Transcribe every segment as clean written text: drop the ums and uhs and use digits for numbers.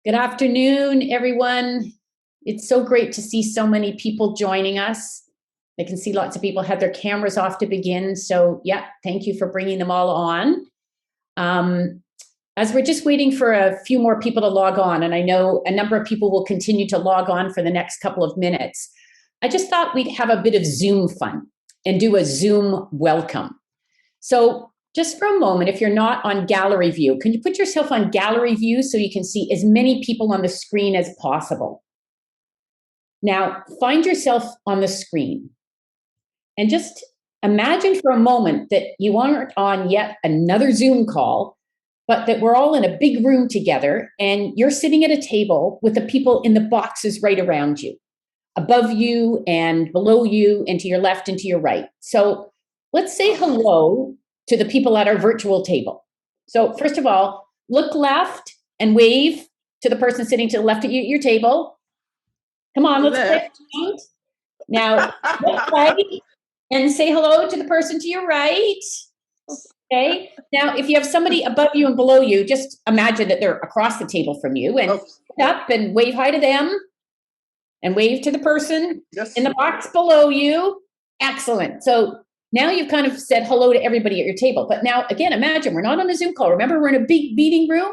Good afternoon, everyone. It's so great to see so many people joining us. I can see lots of people had their cameras off to begin. So yeah, thank you for bringing them all on. As we're just waiting for a few more people to log on, and I know a number of people will continue to log on for the next couple of minutes, I just thought we'd have a bit of Zoom fun and do a Zoom welcome. So just for a moment, if you're not on gallery view, can you put yourself on gallery view so you can see as many people on the screen as possible? Now, find yourself on the screen and just imagine for a moment that you aren't on yet another Zoom call, but that we're all in a big room together and you're sitting at a table with the people in the boxes right around you, above you and below you and to your left and to your right. So let's say hello to the people at our virtual table. So first of all, look left and wave to the person sitting to the left of your table. Come on, let's play. Now, look right and say hello to the person to your right. Okay. Now, if you have somebody above you and below you, just imagine that they're across the table from you and look up and wave hi to them and wave to the person in the box below you. Excellent. So now you've kind of said hello to everybody at your table. But now, again, imagine we're not on a Zoom call. Remember, we're in a big meeting room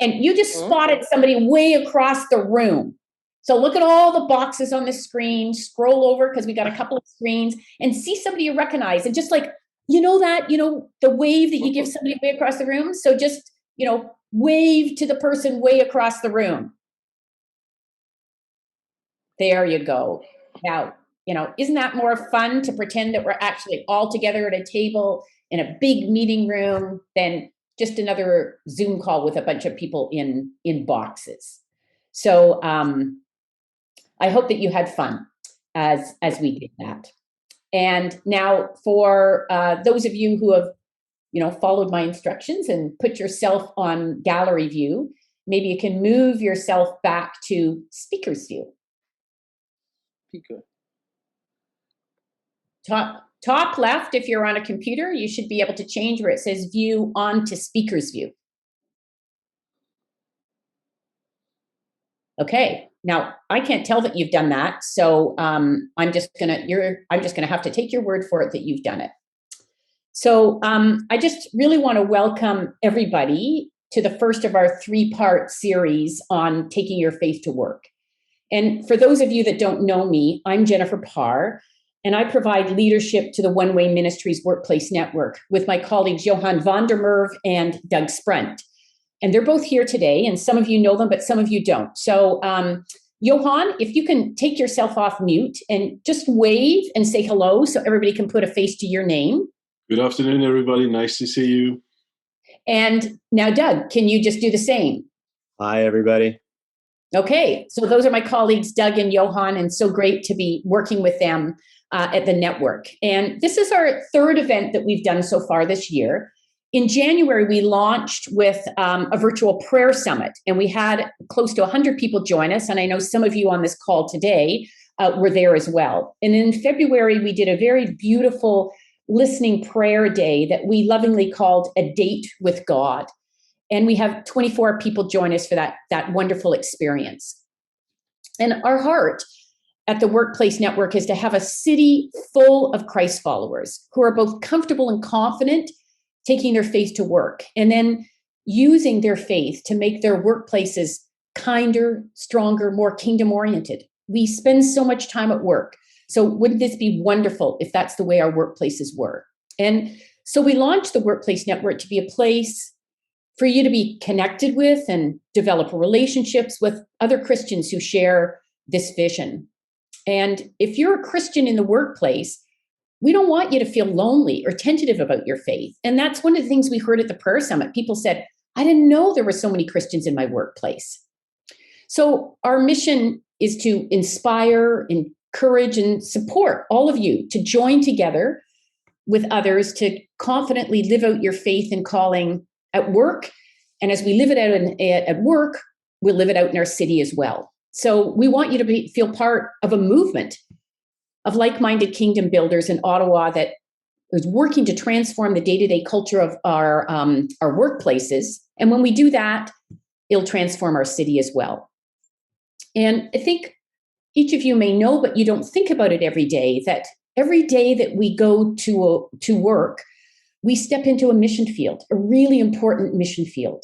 and you just spotted somebody way across the room. So look at all the boxes on the screen, scroll over because we got a couple of screens and see somebody you recognize. And just like, the wave that you give somebody way across the room. So just, wave to the person way across the room. There you go. Now, isn't that more fun to pretend that we're actually all together at a table in a big meeting room than just another Zoom call with a bunch of people in boxes? So I hope that you had fun as we did that. And now for those of you who have, followed my instructions and put yourself on gallery view, maybe you can move yourself back to speaker's view. Speaker. Top left, if you're on a computer, you should be able to change where it says view on to speaker's view. Okay, now I can't tell that you've done that, so I'm just gonna have to take your word for it that you've done it. So I just really want to welcome everybody to the first of our 3-part series on taking your faith to work. And for those of you that don't know me, I'm Jennifer Parr, and I provide leadership to the One Way Ministries Workplace Network with my colleagues Johan van der Merwe and Doug Sprunt. And they're both here today, and some of you know them, but some of you don't. So Johan, if you can take yourself off mute and just wave and say hello so everybody can put a face to your name. Good afternoon, everybody. Nice to see you. And now, Doug, can you just do the same? Hi, everybody. Okay, so those are my colleagues, Doug and Johan, and so great to be working with them at the network. And this is our 3rd event that we've done so far this year. In January, we launched with a virtual prayer summit, and we had close to 100 people join us. And I know some of you on this call today were there as well. And in February, we did a very beautiful listening prayer day that we lovingly called A Date with God. And we have 24 people join us for that wonderful experience. And our heart at the Workplace Network is to have a city full of Christ followers who are both comfortable and confident taking their faith to work, and then using their faith to make their workplaces kinder, stronger, more kingdom-oriented. We spend so much time at work. So wouldn't this be wonderful if that's the way our workplaces were? And so we launched the Workplace Network to be a place for you to be connected with and develop relationships with other Christians who share this vision. And if you're a Christian in the workplace, we don't want you to feel lonely or tentative about your faith. And that's one of the things we heard at the prayer summit. People said, I didn't know there were so many Christians in my workplace. So our mission is to inspire, encourage, and support all of you to join together with others to confidently live out your faith and calling at work. And as we live it out at work, we live it out in our city as well. So we want you to feel part of a movement of like-minded kingdom builders in Ottawa that is working to transform the day-to-day culture of our workplaces. And when we do that, it'll transform our city as well. And I think each of you may know, but you don't think about it every day, that every day that we go to work, we step into a mission field, a really important mission field.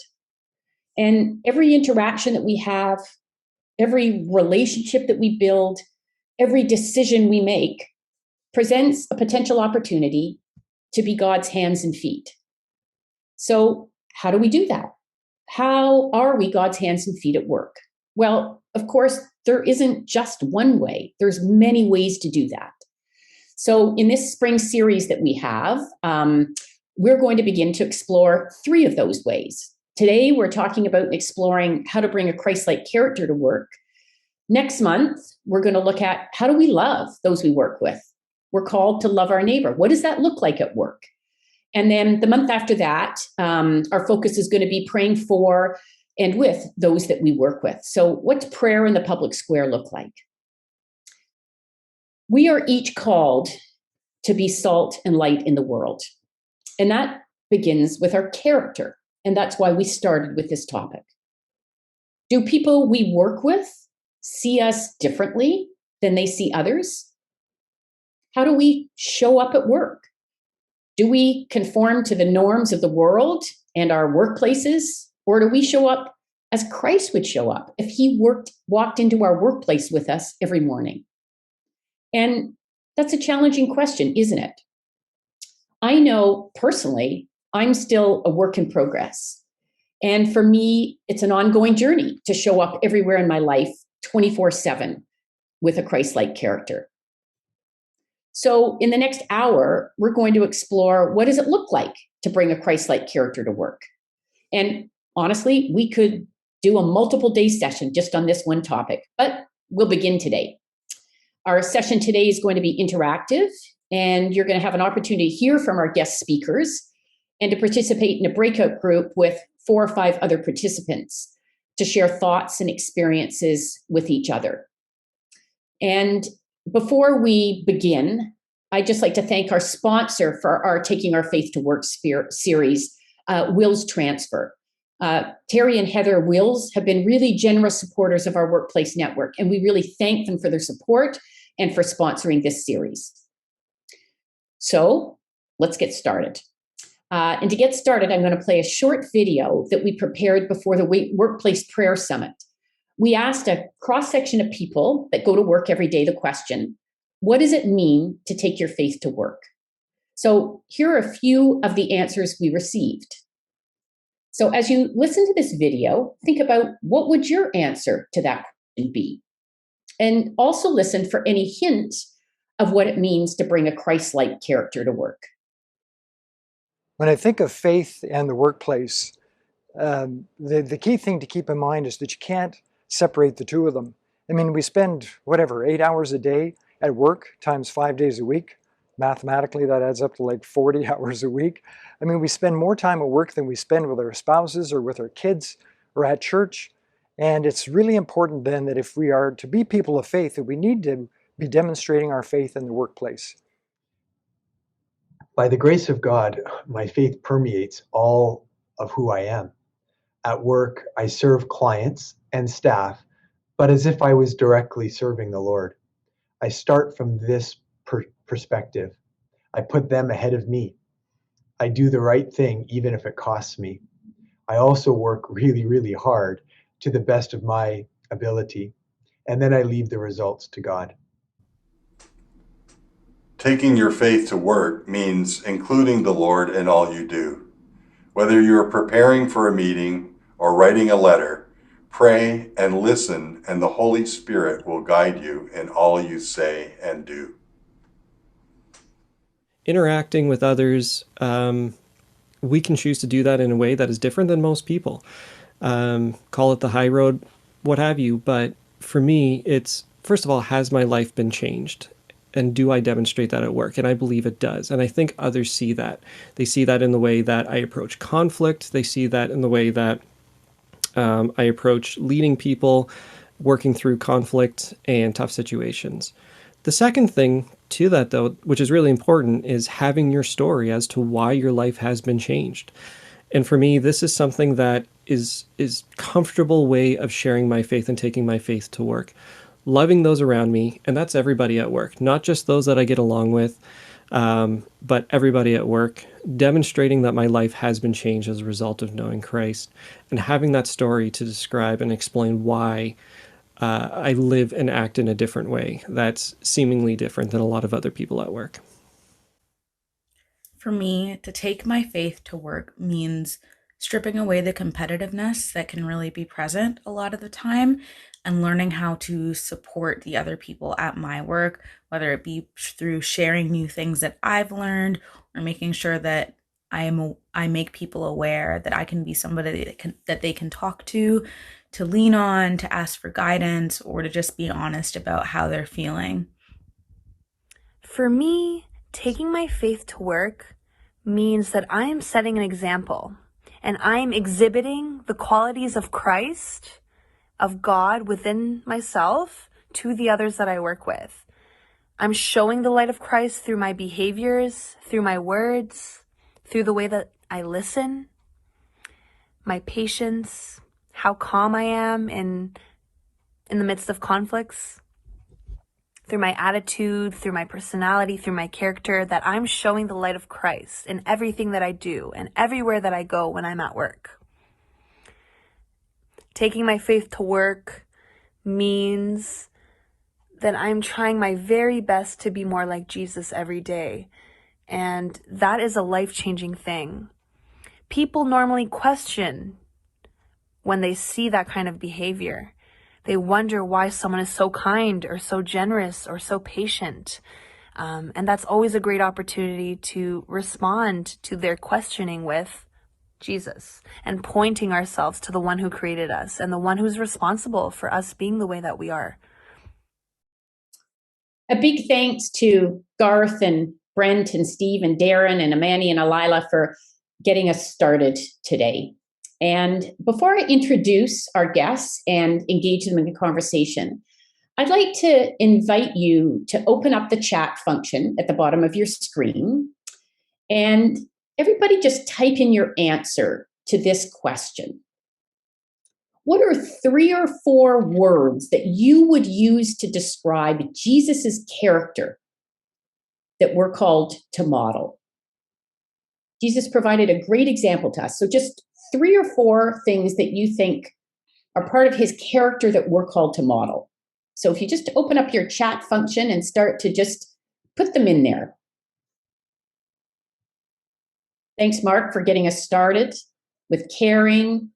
And every interaction that we have, every relationship that we build, every decision we make presents a potential opportunity to be God's hands and feet. So how do we do that? How are we God's hands and feet at work? Well, of course, there isn't just one way. There's many ways to do that. So in this spring series that we have, we're going to begin to explore 3 of those ways. Today, we're talking about exploring how to bring a Christ-like character to work. Next month, we're going to look at how do we love those we work with. We're called to love our neighbor. What does that look like at work? And then the month after that, our focus is going to be praying for and with those that we work with. So what's prayer in the public square look like? We are each called to be salt and light in the world. And that begins with our character. And that's why we started with this topic. Do people we work with see us differently than they see others? How do we show up at work? Do we conform to the norms of the world and our workplaces? Or do we show up as Christ would show up if he walked into our workplace with us every morning? And that's a challenging question, isn't it? I know personally, I'm still a work in progress. And for me, it's an ongoing journey to show up everywhere in my life 24/7 with a Christ-like character. So in the next hour, we're going to explore what does it look like to bring a Christ-like character to work. And honestly, we could do a multiple day session just on this one topic, but we'll begin today. Our session today is going to be interactive, and you're going to have an opportunity to hear from our guest speakers and to participate in a breakout group with 4 or 5 other participants to share thoughts and experiences with each other. And before we begin, I'd just like to thank our sponsor for our Taking Our Faith to Work series, Wills Transfer. Terry and Heather Wills have been really generous supporters of our workplace network, and we really thank them for their support and for sponsoring this series. So let's get started. And to get started, I'm going to play a short video that we prepared before the Workplace Prayer Summit. We asked a cross-section of people that go to work every day the question, what does it mean to take your faith to work? So here are a few of the answers we received. So as you listen to this video, think about what would your answer to that question be? And also listen for any hint of what it means to bring a Christ-like character to work. When I think of faith and the workplace, the key thing to keep in mind is that you can't separate the two of them. I mean, we spend, 8 hours a day at work times 5 days a week. Mathematically, that adds up to like 40 hours a week. I mean, we spend more time at work than we spend with our spouses or with our kids or at church. And it's really important then that if we are to be people of faith, that we need to be demonstrating our faith in the workplace. By the grace of God, my faith permeates all of who I am. At work, I serve clients and staff, but as if I was directly serving the Lord. I start from this perspective. I put them ahead of me. I do the right thing, even if it costs me. I also work really, really hard to the best of my ability, and then I leave the results to God. Taking your faith to work means including the Lord in all you do. Whether you're preparing for a meeting or writing a letter, pray and listen, and the Holy Spirit will guide you in all you say and do. Interacting with others, we can choose to do that in a way that is different than most people. Call it the high road, what have you. But for me, it's, first of all, has my life been changed? And do I demonstrate that at work? And I believe it does. And I think others see that. They see that in the way that I approach conflict. They see that in the way that I approach leading people, working through conflict and tough situations. The second thing to that, though, which is really important, is having your story as to why your life has been changed. And for me, this is something that is comfortable way of sharing my faith and taking my faith to work. Loving those around me, and that's everybody at work, not just those that I get along with, but everybody at work, demonstrating that my life has been changed as a result of knowing Christ, and having that story to describe and explain why I live and act in a different way that's seemingly different than a lot of other people at work. For me, to take my faith to work means stripping away the competitiveness that can really be present a lot of the time and learning how to support the other people at my work, whether it be through sharing new things that I've learned or making sure that I make people aware that I can be somebody that they can talk to lean on, to ask for guidance, or to just be honest about how they're feeling. For me, taking my faith to work means that I am setting an example and I am exhibiting the qualities of Christ, of God within myself to the others that I work with. I'm showing the light of Christ through my behaviors, through my words, through the way that I listen, my patience, how calm I am in the midst of conflicts, through my attitude, through my personality, through my character, that I'm showing the light of Christ in everything that I do and everywhere that I go when I'm at work. Taking my faith to work means that I'm trying my very best to be more like Jesus every day. And that is a life-changing thing. People normally question when they see that kind of behavior. They wonder why someone is so kind or so generous or so patient. And that's always a great opportunity to respond to their questioning with Jesus and pointing ourselves to the one who created us and the one who's responsible for us being the way that we are. A big thanks to Garth and Brent and Steve and Darren and Amani and Alila for getting us started today. And before I introduce our guests and engage them in a conversation, I'd like to invite you to open up the chat function at the bottom of your screen. And everybody just type in your answer to this question. What are 3 or 4 words that you would use to describe Jesus's character that we're called to model? Jesus provided a great example to us. So just 3 or 4 things that you think are part of his character that we're called to model. So if you just open up your chat function and start to just put them in there. Thanks, Mark, for getting us started with caring.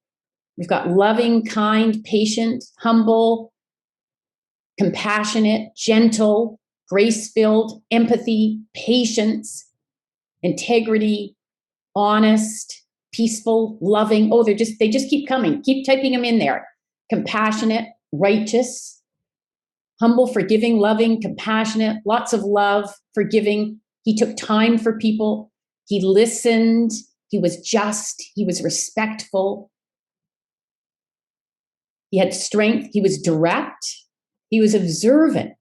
We've got loving, kind, patient, humble, compassionate, gentle, grace-filled, empathy, patience, integrity, honest, peaceful, loving. Oh, they just keep coming. Keep typing them in there. Compassionate, righteous, humble, forgiving, loving, compassionate, lots of love, forgiving. He took time for people. He listened. He was just. He was respectful. He had strength. He was direct. He was observant.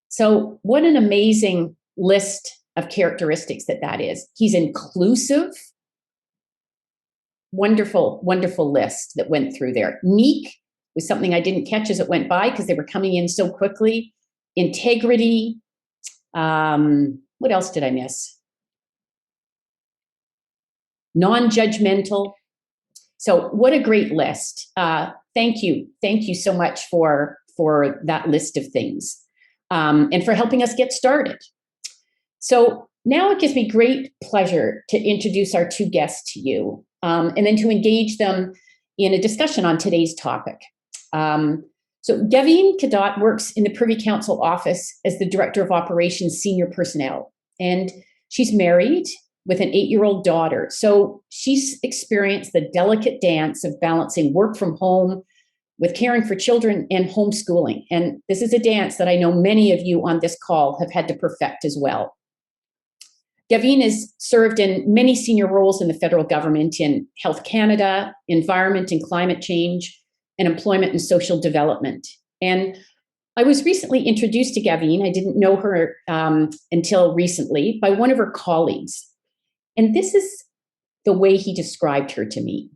So what an amazing list of characteristics that is. He's inclusive. Wonderful, wonderful list that went through there. Meek was something I didn't catch as it went by because they were coming in so quickly. Integrity. What else did I miss? Non-judgmental. So what a great list. Thank you. Thank you so much for that list of things and for helping us get started. So now it gives me great pleasure to introduce our 2 guests to you and then to engage them in a discussion on today's topic. So Gaveen Cadotte works in the Privy Council office as the Director of Operations Senior Personnel, and she's married with an 8-year-old daughter. So she's experienced the delicate dance of balancing work from home with caring for children and homeschooling. And this is a dance that I know many of you on this call have had to perfect as well. Gaveen has served in many senior roles in the federal government in Health Canada, environment and climate change, and employment and social development. And I was recently introduced to Gaveen. I didn't know her until recently by one of her colleagues. And this is the way he described her to me.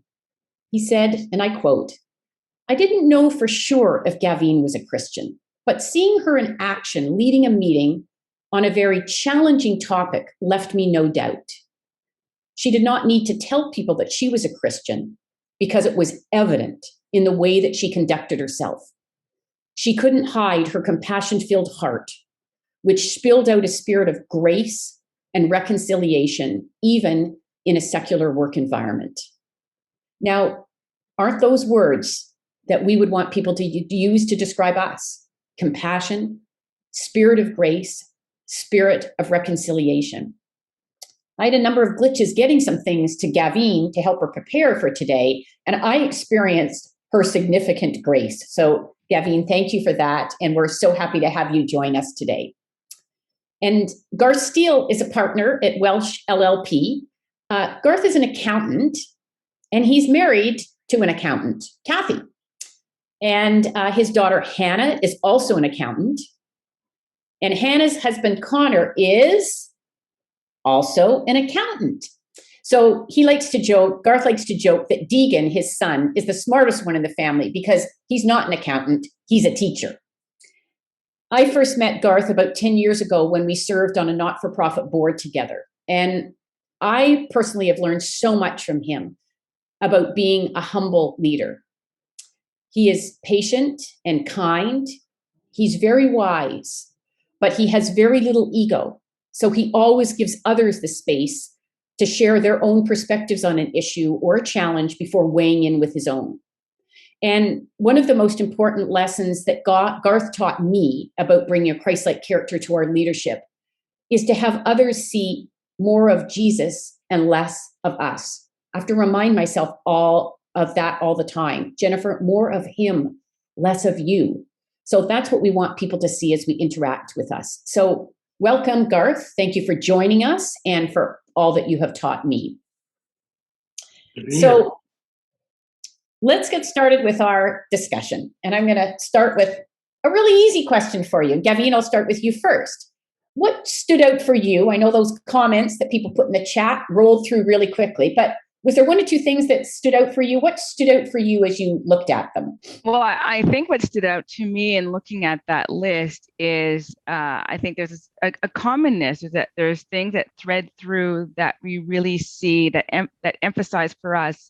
He said, and I quote, "I didn't know for sure if Gaveen was a Christian, but seeing her in action leading a meeting on a very challenging topic left me no doubt. She did not need to tell people that she was a Christian because it was evident in the way that she conducted herself. She couldn't hide her compassion-filled heart, which spilled out a spirit of grace and reconciliation, even in a secular work environment." Now, aren't those words that we would want people to use to describe us? Compassion, spirit of grace, spirit of reconciliation. I had a number of glitches getting some things to Gaveen to help her prepare for today, and I experienced her significant grace. So, Gaveen, thank you for that, and we're so happy to have you join us today. And Garth Steele is a partner at Welch LLP. Garth is an accountant, and he's married to an accountant, Kathy. And his daughter, Hannah, is also an accountant. And Hannah's husband, Connor, is also an accountant. So he likes to joke, Garth likes to joke that Deegan, his son, is the smartest one in the family because he's not an accountant, he's a teacher. I first met Garth about 10 years ago when we served on a not-for-profit board together. And I personally have learned so much from him about being a humble leader. He is patient and kind. He's very wise, but he has very little ego. So he always gives others the space to share their own perspectives on an issue or a challenge before weighing in with his own. And one of the most important lessons that Garth taught me about bringing a Christ-like character to our leadership is to have others see more of Jesus and less of us. I have to remind myself all of that all the time. Jennifer, more of him, less of you. So that's what we want people to see as we interact with us. So welcome, Garth. Thank you for joining us and for all that you have taught me. So let's get started with our discussion. And I'm going to start with a really easy question for you. Gaveen, I'll start with you first. What stood out for you? I know those comments that people put in the chat rolled through really quickly, but was there one or two things that stood out for you? What stood out for you as you looked at them? Well, I think what stood out to me in looking at that list is I think there's a commonness, is that there's things that thread through that we really see that emphasize for us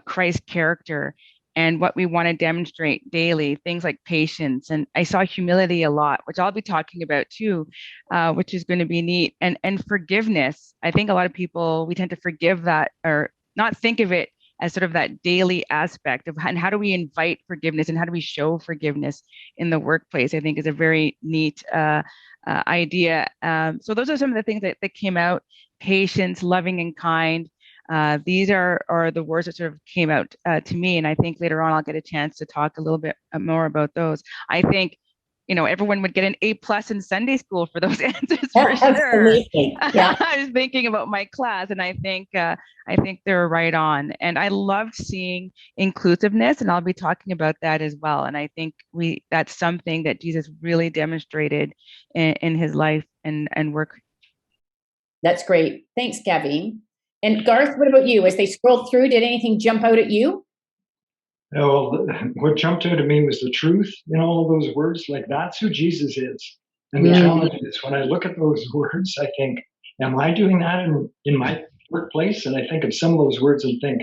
Christ's character and what we want to demonstrate daily, things like patience. And I saw humility a lot, which I'll be talking about too, which is going to be neat. And forgiveness. I think a lot of people, we tend to forgive that or not think of it as sort of that daily aspect of and how do we invite forgiveness and how do we show forgiveness in the workplace, I think is a very neat idea. So those are some of the things that came out: patience, loving and kind. These are the words that sort of came out to me. And I think later on, I'll get a chance to talk a little bit more about those. I think, everyone would get an A+ in Sunday school for those answers for sure. Yeah. I was thinking about my class, and I think they're right on. And I loved seeing inclusiveness, and I'll be talking about that as well. And I think that's something that Jesus really demonstrated in his life and work. That's great. Thanks, Gaveen. And Garth, what about you? As they scrolled through, did anything jump out at you? Well, what jumped out at me was the truth in all of those words. Like, that's who Jesus is. And the challenge is, when I look at those words, I think, am I doing that in my workplace? And I think of some of those words and think,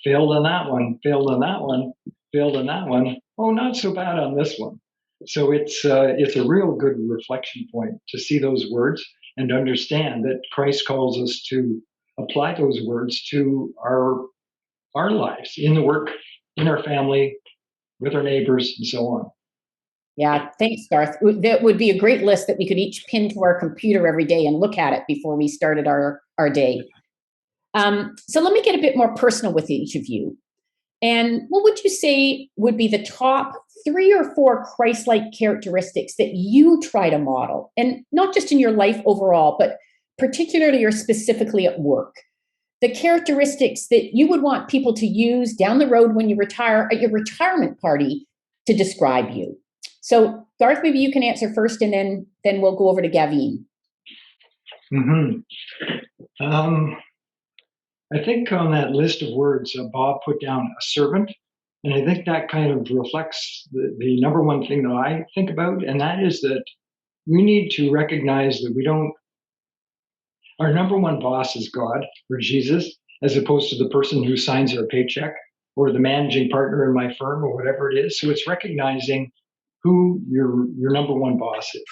failed on that one, failed on that one, failed on that one. Oh, not so bad on this one. So it's a real good reflection point to see those words and understand that Christ calls us to apply those words to our lives, in the work, in our family, with our neighbors, and so on. Yeah, thanks, Garth. That would be a great list that we could each pin to our computer every day and look at it before we started our day. So let me get a bit more personal with each of you. And what would you say would be the top 3 or 4 Christ-like characteristics that you try to model? And not just in your life overall, but particularly or specifically at work. The characteristics that you would want people to use down the road when you retire at your retirement party to describe you. So, Garth, maybe you can answer first, and then we'll go over to Gaveen. I think on that list of words, Bob put down a servant. And I think that kind of reflects the number one thing that I think about. And that is that we need to recognize that our number one boss is God or Jesus, as opposed to the person who signs our paycheck or the managing partner in my firm or whatever it is. So it's recognizing who your number one boss is.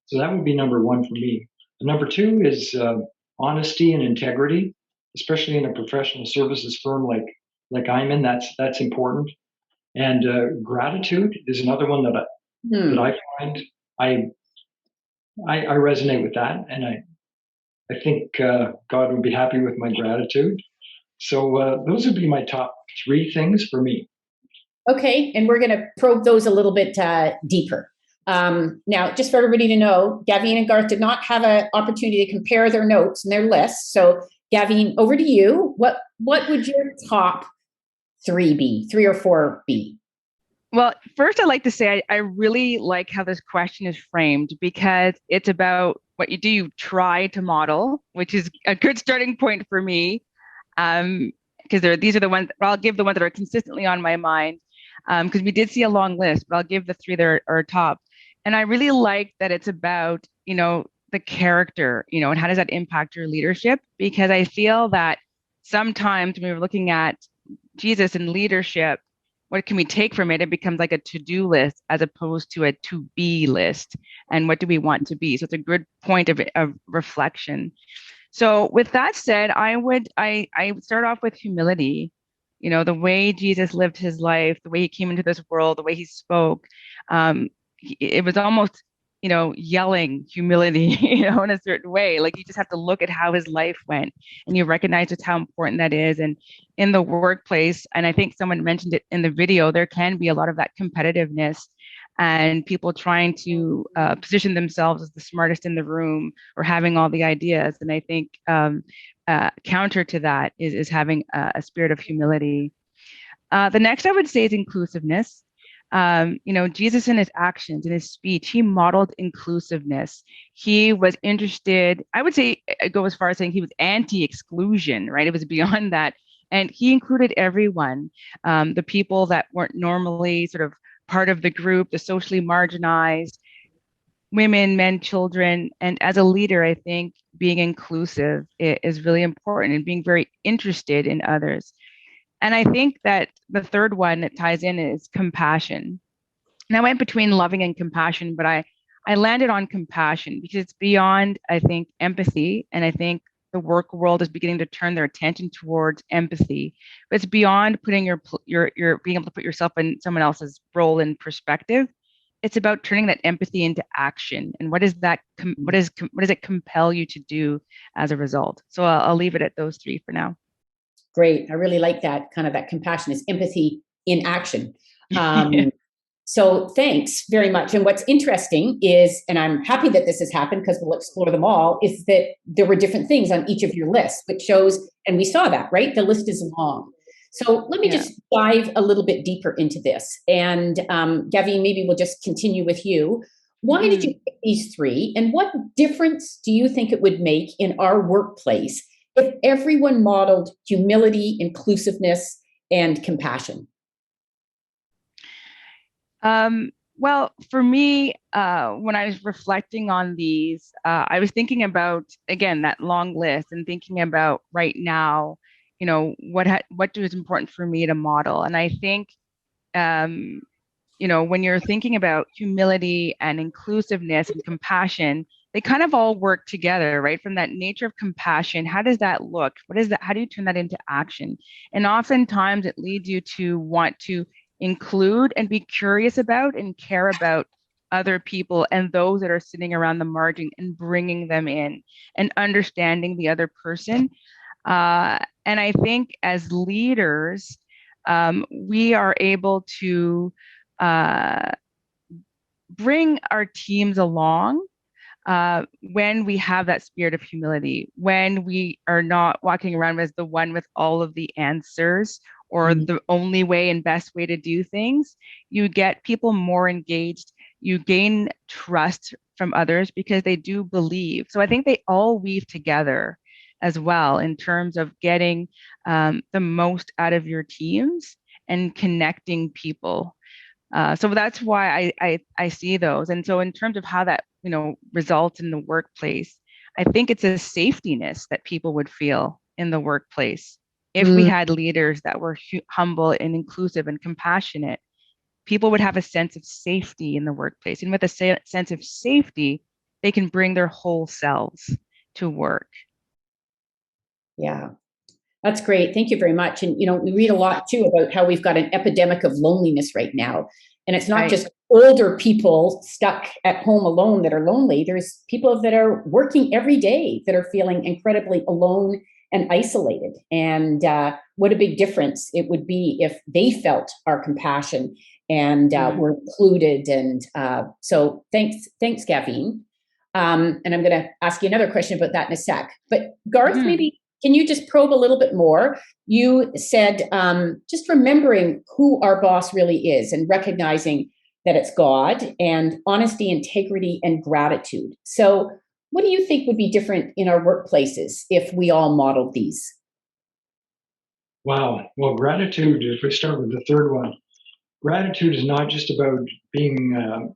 So that would be number one for me. And number two is honesty and integrity, especially in a professional services firm like I'm in. That's important. And gratitude is another one that I find I resonate with that, and I think God would be happy with my gratitude. So those would be my top 3 things for me. Okay, and we're going to probe those a little bit deeper. Now, just for everybody to know, Gaveen and Garth did not have an opportunity to compare their notes and their lists. So, Gaveen, over to you. What would your top 3 be? 3 or 4 be? Well, first, I'd like to say I really like how this question is framed, because it's about what you do. You try to model, which is a good starting point for me, because these are the ones. I'll give the ones that are consistently on my mind, because we did see a long list, but I'll give the 3 that are top. And I really like that it's about, the character, and how does that impact your leadership? Because I feel that sometimes when we're looking at Jesus and leadership, what can we take from it? It becomes like a to-do list as opposed to a to-be list. And what do we want to be? So it's a good point of reflection. So with that said, I would start off with humility. The way Jesus lived his life, the way he came into this world, the way he spoke, it was almost, yelling humility, in a certain way. Like, you just have to look at how his life went, and you recognize just how important that is. And in the workplace, and I think someone mentioned it in the video, there can be a lot of that competitiveness and people trying to position themselves as the smartest in the room or having all the ideas. And I think counter to that is having a spirit of humility. The next I would say is inclusiveness. Jesus in his actions, in his speech, he modeled inclusiveness. He was interested, I would say, I go as far as saying he was anti-exclusion, right? It was beyond that. And he included everyone, the people that weren't normally sort of part of the group, the socially marginalized, women, men, children. And as a leader, I think being inclusive is really important, and being very interested in others. And I think that the third one that ties in is compassion. And I went between loving and compassion, but I landed on compassion because it's beyond, I think, empathy. And I think the work world is beginning to turn their attention towards empathy. But it's beyond putting your being able to put yourself in someone else's role and perspective. It's about turning that empathy into action. And what does it compel you to do as a result? So I'll leave it at those 3 for now. Great. I really like that kind of that compassion is empathy in action. So thanks very much. And what's interesting is, and I'm happy that this has happened because we'll explore them all, is that there were different things on each of your lists, which shows, and we saw that, right? The list is long. So let me just dive a little bit deeper into this. And Gaveen, maybe we'll just continue with you. Why did you pick these 3? And what difference do you think it would make in our workplace if everyone modeled humility, inclusiveness, and compassion? Well, for me, when I was reflecting on these, I was thinking about, again, that long list, and thinking about right now, what is important for me to model. And I think, when you're thinking about humility and inclusiveness and compassion, they kind of all work together, right? From that nature of compassion, how does that look? What is that? How do you turn that into action? And oftentimes it leads you to want to include and be curious about and care about other people and those that are sitting around the margin, and bringing them in and understanding the other person. And I think as leaders, we are able to bring our teams along when we have that spirit of humility, when we are not walking around as the one with all of the answers or the only way and best way to do things. You get people more engaged. You gain trust from others because they do believe. So I think they all weave together as well in terms of getting the most out of your teams and connecting people. So that's why I see those. And so in terms of how that, results in the workplace, I think it's a safetiness that people would feel in the workplace. If we had leaders that were humble and inclusive and compassionate, people would have a sense of safety in the workplace. And with a sense of safety, they can bring their whole selves to work. Yeah. That's great. Thank you very much. And, we read a lot too about how we've got an epidemic of loneliness right now. And it's not just older people stuck at home alone that are lonely. There's people that are working every day that are feeling incredibly alone and isolated. And what a big difference it would be if they felt our compassion and were included. And so thanks, Gaveen. And I'm going to ask you another question about that in a sec. But Garth, maybe can you just probe a little bit more? You said just remembering who our boss really is and recognizing that it's God, and honesty, integrity, and gratitude. So what do you think would be different in our workplaces if we all modeled these? Wow. Well, gratitude, if we start with the third one, gratitude is not just about being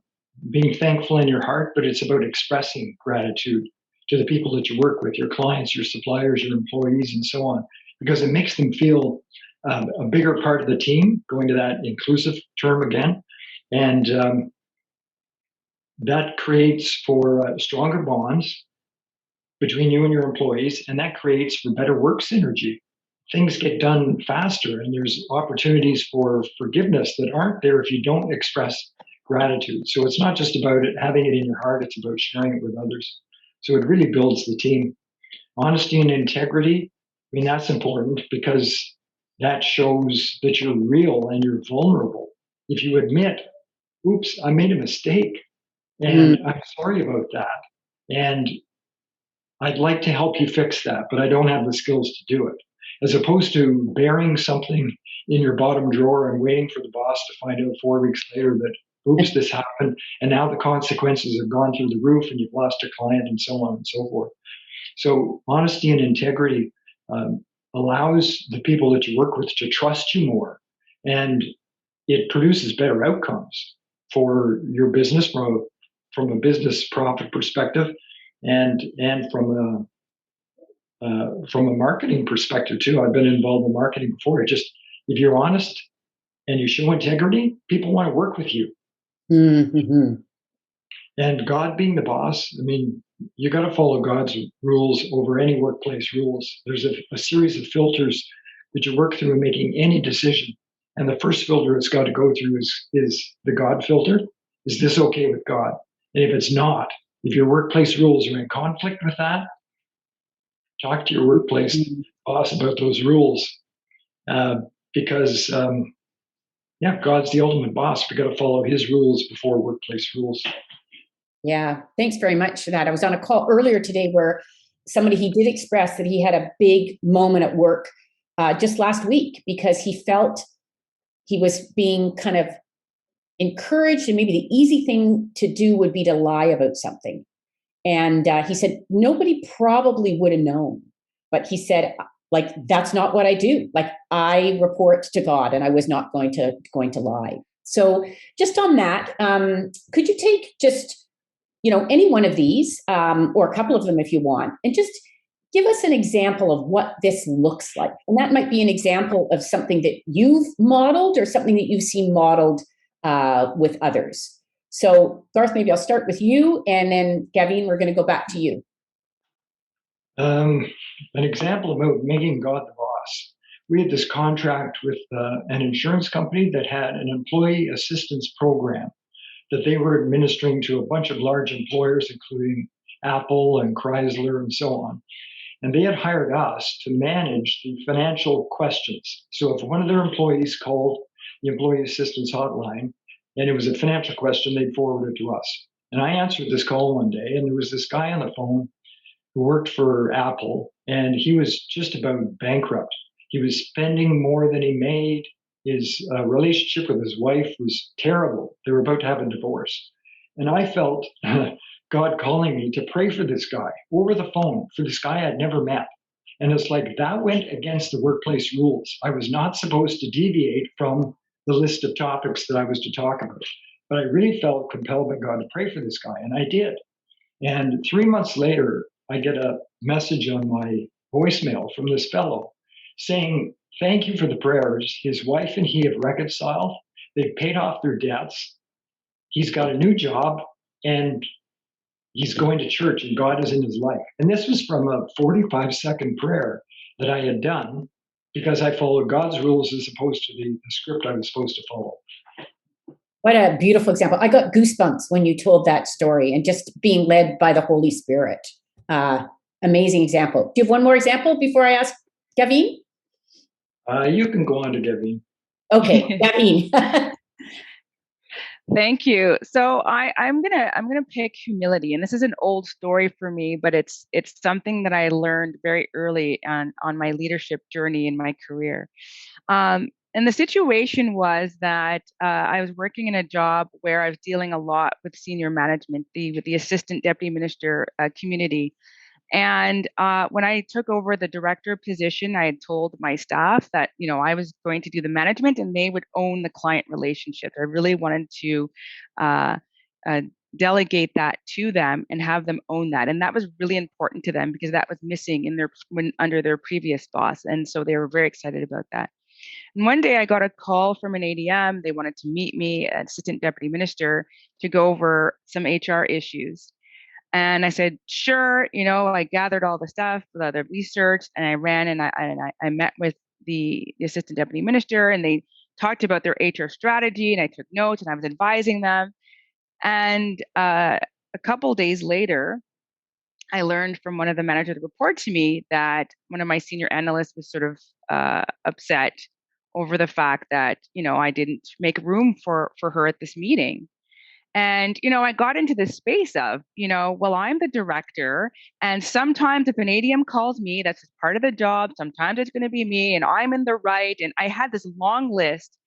thankful in your heart, but it's about expressing gratitude to the people that you work with, your clients, your suppliers, your employees, and so on, because it makes them feel a bigger part of the team, going to that inclusive term again. And that creates for stronger bonds between you and your employees, and that creates for better work synergy. Things get done faster, and there's opportunities for forgiveness that aren't there if you don't express gratitude. So it's not just about having it in your heart, it's about sharing it with others. So it really builds the team. Honesty and integrity, that's important because that shows that you're real and you're vulnerable. If you admit, oops, I made a mistake and I'm sorry about that, and I'd like to help you fix that, but I don't have the skills to do it. As opposed to burying something in your bottom drawer and waiting for the boss to find out 4 weeks later that, oops, this happened, and now the consequences have gone through the roof and you've lost a client and so on and so forth. So honesty and integrity allows the people that you work with to trust you more, and it produces better outcomes for your business from a business profit perspective, and from a marketing perspective too. I've been involved in marketing before. If you're honest and you show integrity, people want to work with you. Mm-hmm. And God being the boss, you got to follow God's rules over any workplace rules. There's a series of filters that you work through in making any decision. And the first filter it's got to go through is the God filter. Is this okay with God? And if it's not, if your workplace rules are in conflict with that, talk to your workplace boss about those rules, because God's the ultimate boss. We got to follow His rules before workplace rules. Yeah, thanks very much for that. I was on a call earlier today where he did express that he had a big moment at work just last week because he felt he was being kind of encouraged, and maybe the easy thing to do would be to lie about something. And he said, nobody probably would have known. But he said, that's not what I do. I report to God, and I was not going to lie. So just on that, could you take just, any one of these, or a couple of them if you want, and just give us an example of what this looks like? And that might be an example of something that you've modeled or something that you've seen modeled with others. So, Garth, maybe I'll start with you, and then Gaveen, we're going to go back to you. An example about making God the boss. We had this contract with an insurance company that had an employee assistance program that they were administering to a bunch of large employers, including Apple and Chrysler and so on. And they had hired us to manage the financial questions. So if one of their employees called the employee assistance hotline and it was a financial question, they'd forward it to us. And I answered this call one day, and there was this guy on the phone who worked for Apple, and he was just about bankrupt. He was spending more than he made. His relationship with his wife was terrible. They were about to have a divorce. And I felt God calling me to pray for this guy over the phone, for this guy I'd never met. And it's like that went against the workplace rules. I was not supposed to deviate from the list of topics that I was to talk about. But I really felt compelled by God to pray for this guy, and I did. And 3 months later, I get a message on my voicemail from this fellow saying, thank you for the prayers. His wife and he have reconciled. They've paid off their debts. He's got a new job, and he's going to church, and God is in his life. And this was from a 45-second prayer that I had done because I followed God's rules as opposed to the script I was supposed to follow. What a beautiful example. I got goosebumps when you told that story, and just being led by the Holy Spirit. Amazing example. Do you have one more example before I ask Gaveen? You can go on to Gaveen. Okay, Gaveen. Thank you. So I'm gonna pick humility, and this is an old story for me, but it's something that I learned very early on my leadership journey in my career. And the situation was that I was working in a job where I was dealing a lot with senior management, with the assistant deputy minister community. And when I took over the director position, I had told my staff that, I was going to do the management and they would own the client relationship. I really wanted to delegate that to them and have them own that. And that was really important to them because that was missing under their previous boss. And so they were very excited about that. And one day I got a call from an ADM. They wanted to meet me, assistant deputy minister, to go over some HR issues. And I said, sure. I gathered all the stuff, the other research, and I ran and I met with the assistant deputy minister, and they talked about their HR strategy, and I took notes and I was advising them. And a couple days later, I learned from one of the managers that report to me that one of my senior analysts was sort of upset over the fact that, I didn't make room for her at this meeting. And, I got into this space of, well, I'm the director, and sometimes if an ADM calls me, that's just part of the job. Sometimes it's going to be me, and I'm in the right. And I had this long list,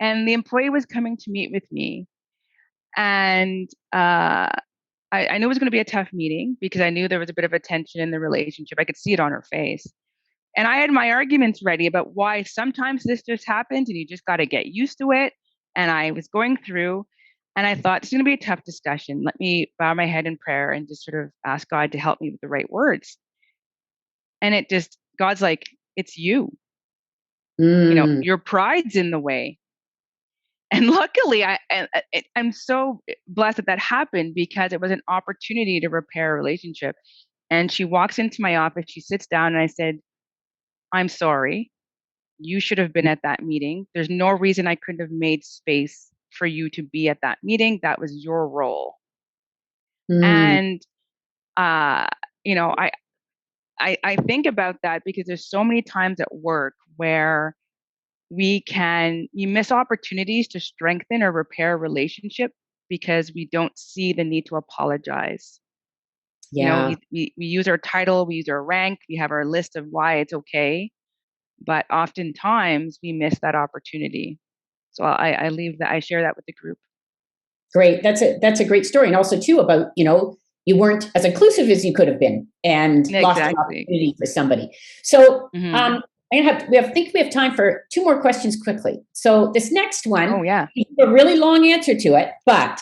and the employee was coming to meet with me. And I knew it was going to be a tough meeting because I knew there was a bit of a tension in the relationship. I could see it on her face. And I had my arguments ready about why sometimes this just happens and you just got to get used to it. And I was going through, and I thought, it's going to be a tough discussion. Let me bow my head in prayer and just sort of ask God to help me with the right words. And God's like, it's you. Your pride's in the way. And luckily, I'm so blessed that happened because it was an opportunity to repair a relationship. And she walks into my office, she sits down, and I said, I'm sorry. You should have been at that meeting. There's no reason I couldn't have made space for you to be at that meeting. That was your role. And, I think about that because there's so many times at work where we miss opportunities to strengthen or repair a relationship because we don't see the need to apologize. Yeah. We use our title, we use our rank, we have our list of why it's okay, but oftentimes we miss that opportunity. So I share that with the group. Great. That's a great story. And also too about, you weren't as inclusive as you could have been and lost an opportunity for somebody. So we have time for two more questions quickly. So this next one, you have a really long answer to it, but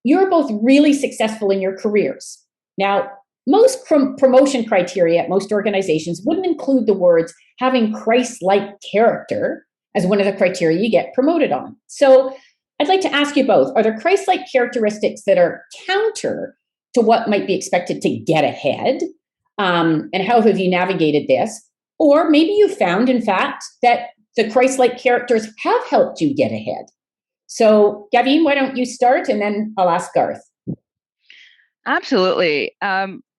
you're both really successful in your careers. Now, most promotion criteria at most organizations wouldn't include the words having Christ-like character as one of the criteria you get promoted on. So I'd like to ask you both, are there Christ-like characteristics that are counter to what might be expected to get ahead? And how have you navigated this? Or maybe you found, in fact, that the Christ-like characters have helped you get ahead. So, Gaveen, why don't you start, and then I'll ask Garth. Absolutely.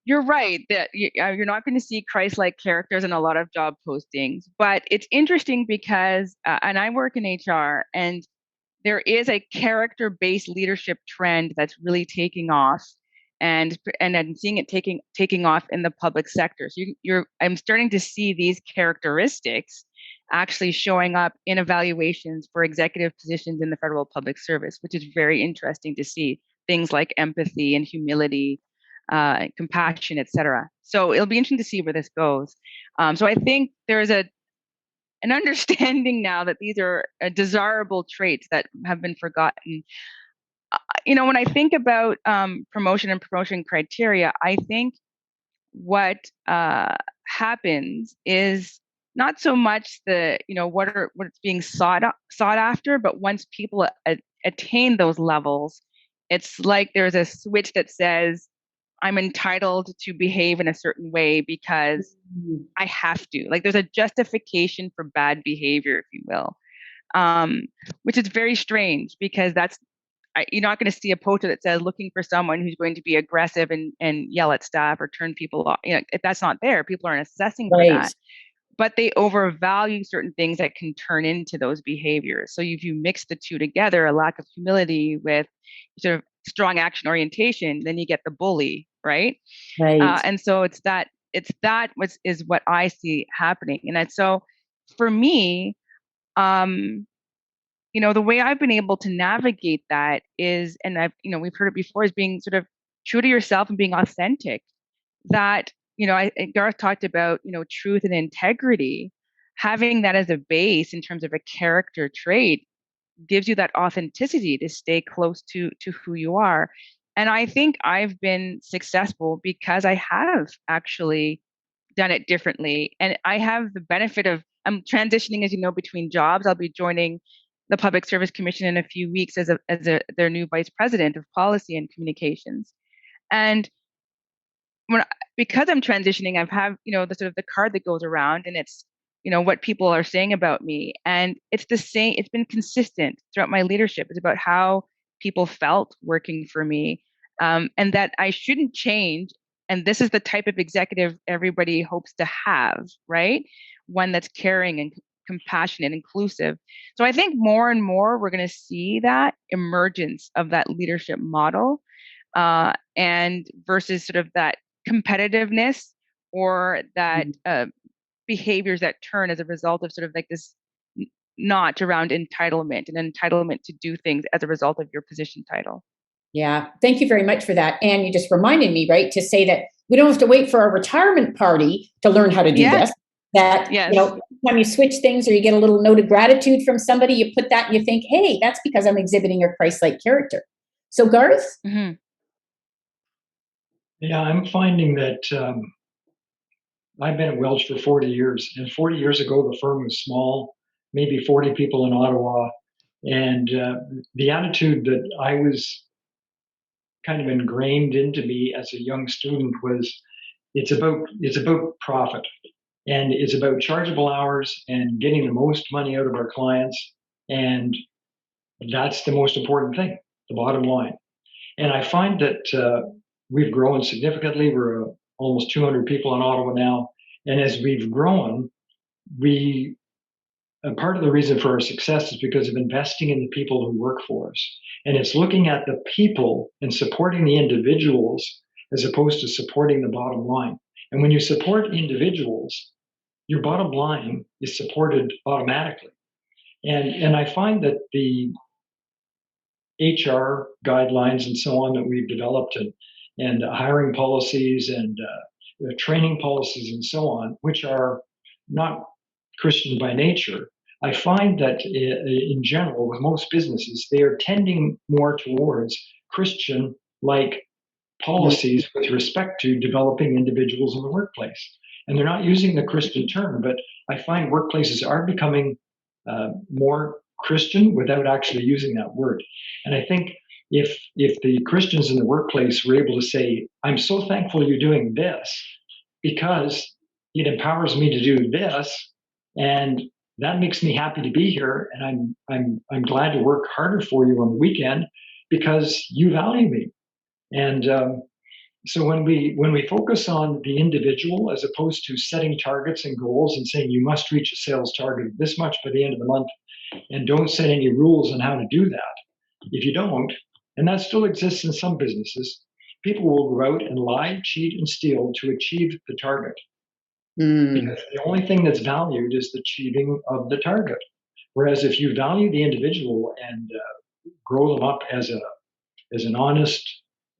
you're right that you're not going to see Christ-like characters in a lot of job postings, but it's interesting because, and I work in HR, and there is a character-based leadership trend that's really taking off, and I'm seeing it taking off in the public sector. So I'm starting to see these characteristics actually showing up in evaluations for executive positions in the federal public service, which is very interesting to see. Things like empathy and humility, compassion, etc. So it'll be interesting to see where this goes. So I think there's an understanding now that these are desirable traits that have been forgotten. When I think about promotion and promotion criteria, I think what happens is not so much what's being sought after, but once people attain those levels, it's like there's a switch that says, I'm entitled to behave in a certain way because I have to. Like there's a justification for bad behavior, if you will, which is very strange because you're not going to see a poster that says looking for someone who's going to be aggressive and yell at staff or turn people off. If that's not there, people aren't assessing for that. But they overvalue certain things that can turn into those behaviors. So if you mix the two together, a lack of humility with sort of strong action orientation, then you get the bully, right? And so it's that is what I see happening. And so for me, the way I've been able to navigate that is, and we've heard it before, is being sort of true to yourself and being authentic. That, Garth talked about, truth and integrity. Having that as a base in terms of a character trait gives you that authenticity to stay close to who you are. And I think I've been successful because I have actually done it differently. And I have the benefit of, I'm transitioning, as you know, between jobs. I'll be joining the Public Service Commission in a few weeks as their new vice president of policy and communications. And because I'm transitioning, I've have, the sort of the card that goes around, and it's, what people are saying about me. And it's the same, it's been consistent throughout my leadership. It's about how people felt working for me, and that I shouldn't change. And this is the type of executive everybody hopes to have, right? One that's caring and compassionate, inclusive. So I think more and more we're going to see that emergence of that leadership model, and versus sort of that competitiveness or that behaviors that turn as a result of sort of like this notch around entitlement and entitlement to do things as a result of your position title. Yeah, thank you very much for that. And you just reminded me, right, to say that we don't have to wait for our retirement party to learn how to do this. That, when you switch things or you get a little note of gratitude from somebody, you put that and you think, hey, that's because I'm exhibiting a Christ-like character. So Garth? Mm-hmm. Yeah, I'm finding that I've been at Welch for 40 years. And 40 years ago, the firm was small, maybe 40 people in Ottawa. And the attitude that I was kind of ingrained into me as a young student was, it's about profit. And it's about chargeable hours and getting the most money out of our clients. And that's the most important thing, the bottom line. And I find that we've grown significantly. We're almost 200 people in Ottawa now. And as we've grown, part of the reason for our success is because of investing in the people who work for us. And it's looking at the people and supporting the individuals as opposed to supporting the bottom line. And when you support individuals, your bottom line is supported automatically. And I find that the HR guidelines and so on that we've developed and hiring policies and training policies and so on, which are not Christian by nature, I find that in general, with most businesses, they are tending more towards Christian-like policies with respect to developing individuals in the workplace. And they're not using the Christian term, but I find workplaces are becoming more Christian without actually using that word. And I think if the Christians in the workplace were able to say, I'm so thankful you're doing this because it empowers me to do this, and that makes me happy to be here, and I'm glad to work harder for you on the weekend because you value me. And So when we focus on the individual as opposed to setting targets and goals and saying you must reach a sales target of this much by the end of the month, and don't set any rules on how to do that. If you don't, and that still exists in some businesses, people will go out and lie, cheat, and steal to achieve the target. Because the only thing that's valued is the achieving of the target. Whereas if you value the individual and grow them up as an honest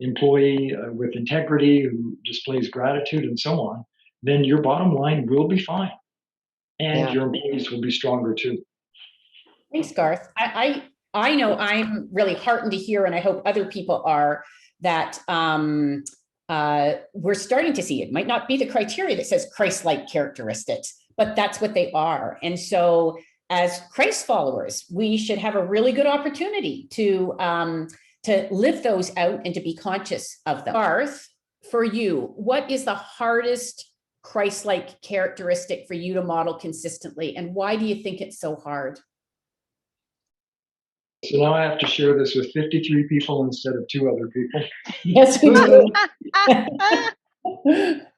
employee with integrity who displays gratitude and so on, then your bottom line will be fine, and your employees will be stronger too. Thanks, Garth. I know I'm really heartened to hear, and I hope other people are, that we're starting to see, it might not be the criteria that says Christ-like characteristics, but that's what they are. And so as Christ followers, we should have a really good opportunity to live those out and to be conscious of them. Garth, for you, what is the hardest Christ-like characteristic for you to model consistently, and why do you think it's so hard? So now I have to share this with 53 people instead of 2 other people. Yes, we do.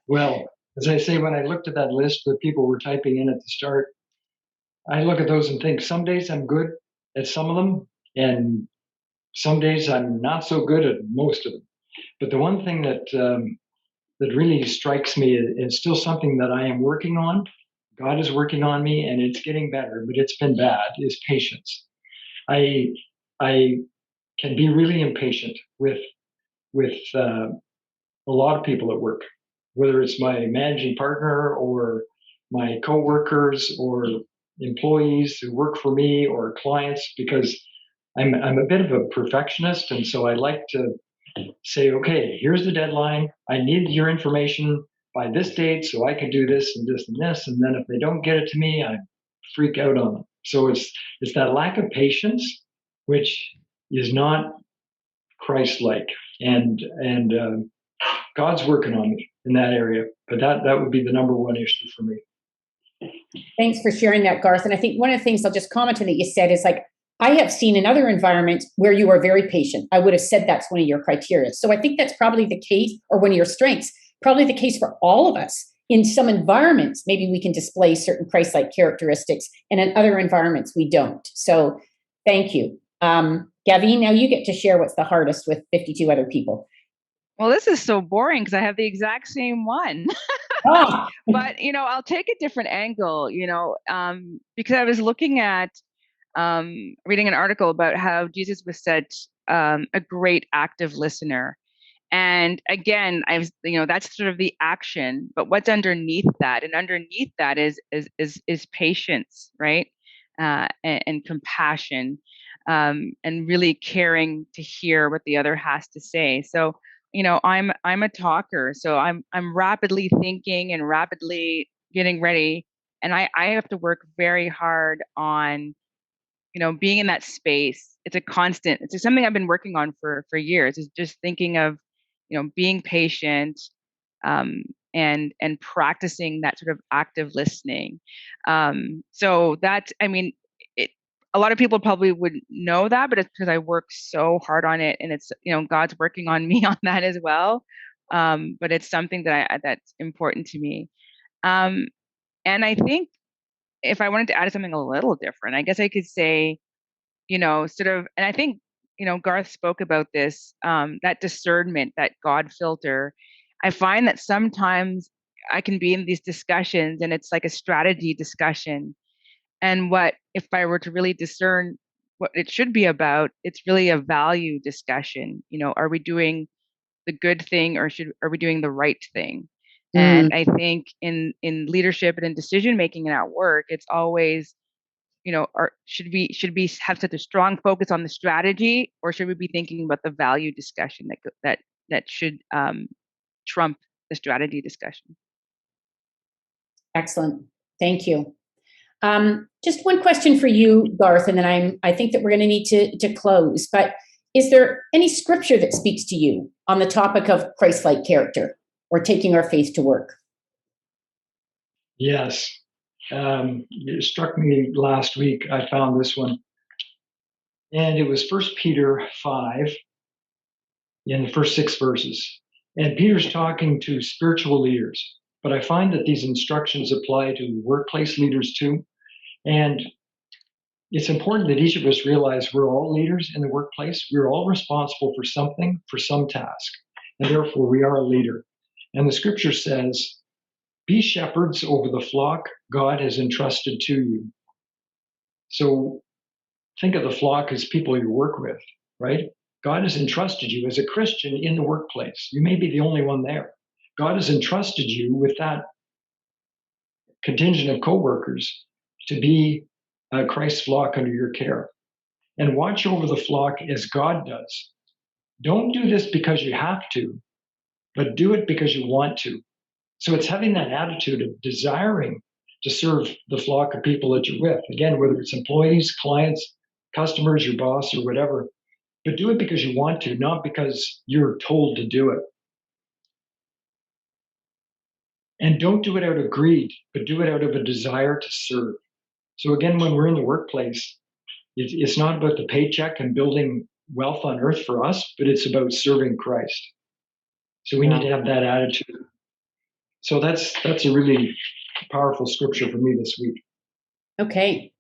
Well, as I say, when I looked at that list that people were typing in at the start, I look at those and think some days I'm good at some of them, and some days I'm not so good at most of them. But the one thing that really strikes me is still something that I am working on. God is working on me, and it's getting better, but it's been bad, is patience. I can be really impatient with a lot of people at work, whether it's my managing partner or my coworkers or employees who work for me or clients, because I'm a bit of a perfectionist, and so I like to say, okay, here's the deadline. I need your information by this date so I can do this and this and this, and then if they don't get it to me, I freak out on them. So it's that lack of patience, which is not Christ-like, and God's working on me in that area. But that would be the number one issue for me. Thanks for sharing that, Garth. And I think one of the things I'll just comment on that you said is, like, I have seen in other environments where you are very patient. I would have said that's one of your criteria. So I think that's probably the case, or one of your strengths, probably the case for all of us. In some environments, maybe we can display certain Christ-like characteristics, and in other environments, we don't. So thank you. Gaveen, now you get to share what's the hardest with 52 other people. Well, this is so boring because I have the exact same one. But, I'll take a different angle, because I was looking at reading an article about how Jesus was said a great active listener. And again, that's sort of the action, but what's underneath that? And underneath that is patience, right? And compassion, and really caring to hear what the other has to say. So, I'm a talker, so I'm rapidly thinking and rapidly getting ready, and I have to work very hard on, being in that space. It's a constant. It's something I've been working on for years. Is just thinking of, being patient, and practicing that sort of active listening. So that's, a lot of people probably would know that, but it's because I work so hard on it, and it's, God's working on me on that as well. But it's something that's important to me. And I think if I wanted to add something a little different, I guess I could say, sort of, and I think, Garth spoke about this, that discernment, that God filter. I find that sometimes I can be in these discussions and it's like a strategy discussion. And what if I were to really discern what it should be about, it's really a value discussion. Are we doing the good thing, or are we doing the right thing? And I think in leadership and in decision making and at work, it's always, should we have such a strong focus on the strategy, or should we be thinking about the value discussion that should trump the strategy discussion? Excellent. Thank you. Just one question for you, Garth, and then I think that we're going to need to close. But is there any scripture that speaks to you on the topic of Christ-like character or taking our faith to work? Yes. It struck me last week. I found this one, and it was 1 Peter 5 in the first 6 verses. And Peter's talking to spiritual leaders, but I find that these instructions apply to workplace leaders too. And it's important that each of us realize we're all leaders in the workplace. We're all responsible for something, for some task, and therefore we are a leader. And the scripture says, be shepherds over the flock God has entrusted to you. So think of the flock as people you work with, right? God has entrusted you as a Christian in the workplace. You may be the only one there. God has entrusted you with that contingent of coworkers to be Christ's flock under your care. And watch over the flock as God does. Don't do this because you have to, but do it because you want to. So it's having that attitude of desiring to serve the flock of people that you're with. Again, whether it's employees, clients, customers, your boss, or whatever, but do it because you want to, not because you're told to do it. And don't do it out of greed, but do it out of a desire to serve. So again, when we're in the workplace, it's not about the paycheck and building wealth on earth for us, but it's about serving Christ. So we need to have that attitude. So that's a really powerful scripture for me this week. Okay.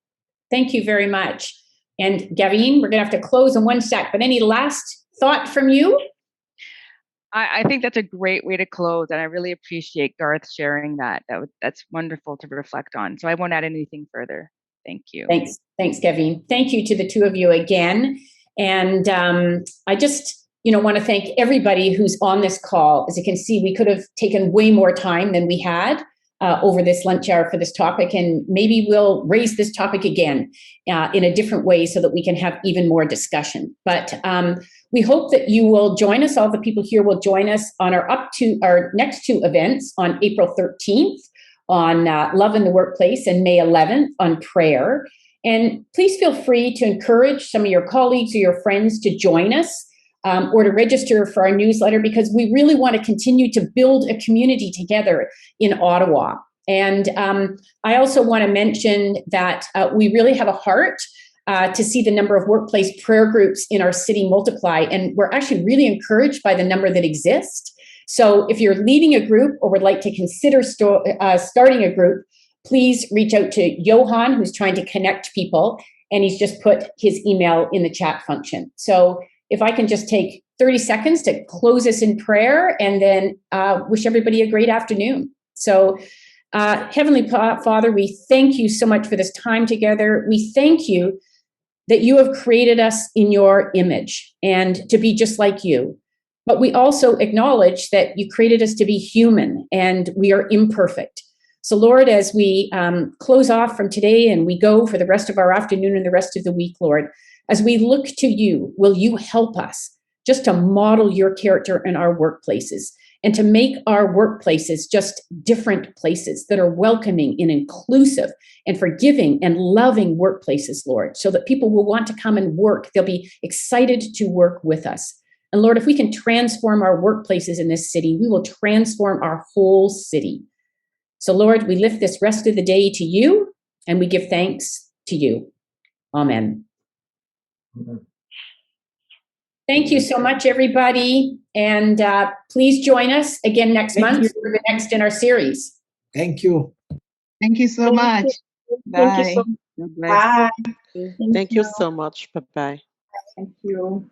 Thank you very much. And Gaveen, we're going to have to close in one sec, but any last thought from you? I think that's a great way to close, and I really appreciate Garth sharing that. That's wonderful to reflect on. So I won't add anything further. Thank you. Thanks, Gaveen. Thank you to the two of you again. And I just, want to thank everybody who's on this call. As you can see, we could have taken way more time than we had over this lunch hour for this topic, and maybe we'll raise this topic again in a different way so that we can have even more discussion. But we hope that you will join us. All the people here will join us on our next two events on April 13th on Love in the Workplace and May 11th on prayer. And please feel free to encourage some of your colleagues or your friends to join us or to register for our newsletter, because we really want to continue to build a community together in Ottawa. And I also want to mention that we really have a heart to see the number of workplace prayer groups in our city multiply. And we're actually really encouraged by the number that exist. So if you're leading a group or would like to consider starting a group, please reach out to Johan, who's trying to connect people. And he's just put his email in the chat function. So if I can just take 30 seconds to close us in prayer and then wish everybody a great afternoon. So Heavenly Father, we thank you so much for this time together. We thank you that you have created us in your image and to be just like you. But we also acknowledge that you created us to be human and we are imperfect. So Lord, as we close off from today and we go for the rest of our afternoon and the rest of the week, Lord, as we look to you, will you help us just to model your character in our workplaces and to make our workplaces just different places that are welcoming and inclusive and forgiving and loving workplaces, Lord, so that people will want to come and work. They'll be excited to work with us. And Lord, if we can transform our workplaces in this city, we will transform our whole city. So Lord, we lift this rest of the day to you and we give thanks to you. Amen. Thank you so much, everybody. And please join us again next month for the next in our series. Thank you. Thank you so much. Bye. Bye. Thank you so much. Bye-bye. Thank you.